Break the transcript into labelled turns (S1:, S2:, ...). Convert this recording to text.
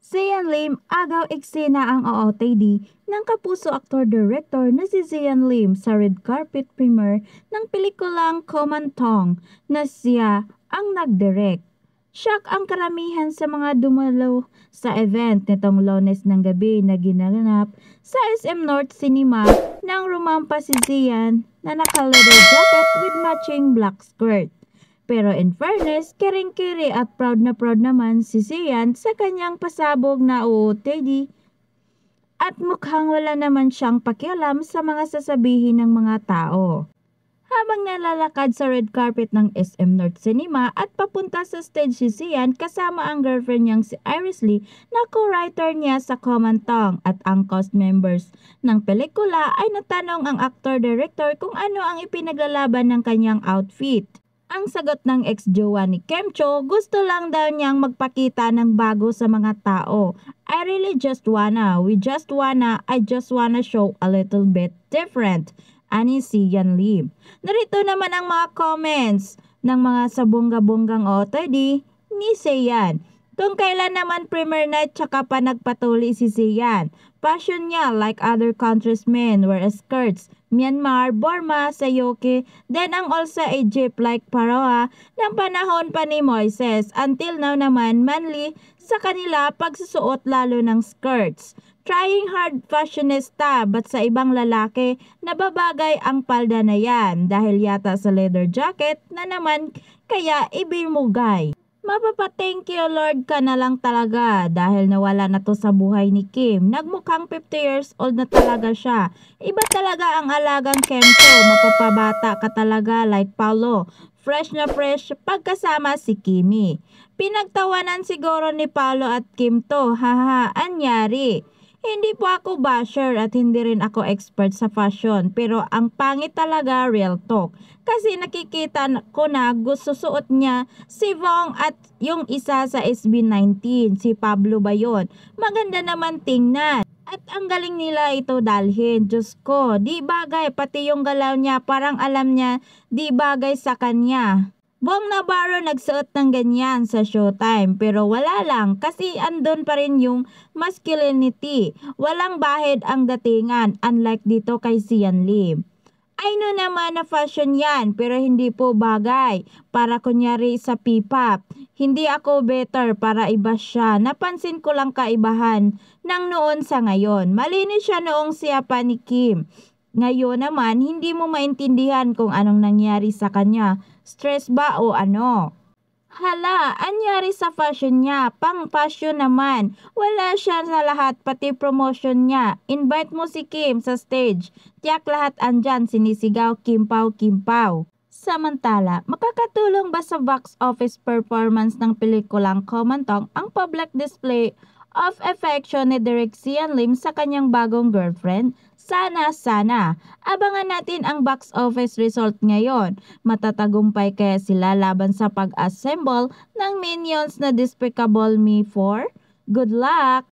S1: Sian Lim agaw eksena ang OOTD ng kapuso aktor-director na si Sian Lim sa red carpet premiere ng pelikulang Komantong na siya ang nagdirect. Shock ang karamihan sa mga dumalo sa event nitong Lunes ng gabi na ginanap sa SM North Cinema nang rumampa si Sian na naka-leather jacket with matching black skirt. Pero in fairness, kering-kiri at proud na naman si Sian sa kanyang pasabog na OOTD at mukhang wala naman siyang pakialam sa mga sasabihin ng mga tao. Habang nalalakad sa red carpet ng SM North Cinema at papunta sa stage si Sian kasama ang girlfriend niyang si Iris Lee na co-writer niya sa Komantong at ang cast members ng pelikula ay natanong ang actor-director kung ano ang ipinaglalaban ng kanyang outfit. Ang sagot ng ex-jowa ni Kim Cho, gusto lang daw niyang magpakita ng bago sa mga tao. I just wanna show a little bit different. Ani Sian Lim. Narito naman ang mga comments ng mga sabongga-bonggang OOTD ni Sian. Kung kailan naman premiere night tsaka pa nagpatuli si Sian. Passion niya like other countries men wear skirts. Myanmar, Burma, Sayoke, then ang also Egypt like Paroa ng panahon pa ni Moises. Until now naman manly sa kanila pagsusuot lalo ng skirts. Trying hard fashionista but sa ibang lalaki nababagay ang palda na yan dahil yata sa leather jacket na naman kaya ibimugay. Mapapa-thank you Lord ka na lang talaga dahil nawala na to sa buhay ni Kim. Nagmukhang 50 years old na talaga siya. Iba talaga ang alagang Kempo. Mapapabata ka talaga like Paulo. Fresh na fresh pagkasama si Kimi. Pinagtawanan siguro ni Paulo at Kim to. Haha, anyari. Hindi po ako basher at hindi rin ako expert sa fashion pero ang pangit talaga real talk. Kasi nakikita ko na gusto suot niya si Vong at yung isa sa SB19, si Pablo ba yun? Maganda naman tingnan. At ang galing nila ito dalhin. Diyos ko, di bagay pati yung galaw niya parang alam niya di bagay sa kanya. Bong Navarro nagsuot ng ganyan sa Showtime pero wala lang kasi andun pa rin yung masculinity. Walang bahid ang datingan unlike dito kay Sian Lim. I know naman na fashion yan pero hindi po bagay para kunyari sa P-pop. Hindi ako better para iba siya. Napansin ko lang kaibahan ng noon sa ngayon. Malinis siya noong siya pa ni Kim. Ngayon naman, hindi mo maintindihan kung anong nangyari sa kanya. Stress ba o ano? Hala, anyari sa fashion niya? Pang fashion naman. Wala siya sa lahat, pati promotion niya. Invite mo si Kim sa stage. Tiyak lahat andyan, sinisigaw Kimpaw. Samantala, makakatulong ba sa box office performance ng pelikulang Komantong ang public display of affection ni Direk Sian Lim sa kanyang bagong girlfriend? Sana. Abangan natin ang box office result ngayon. Matatagumpay kaya sila laban sa pag-assemble ng minions na Despicable Me 4? Good luck!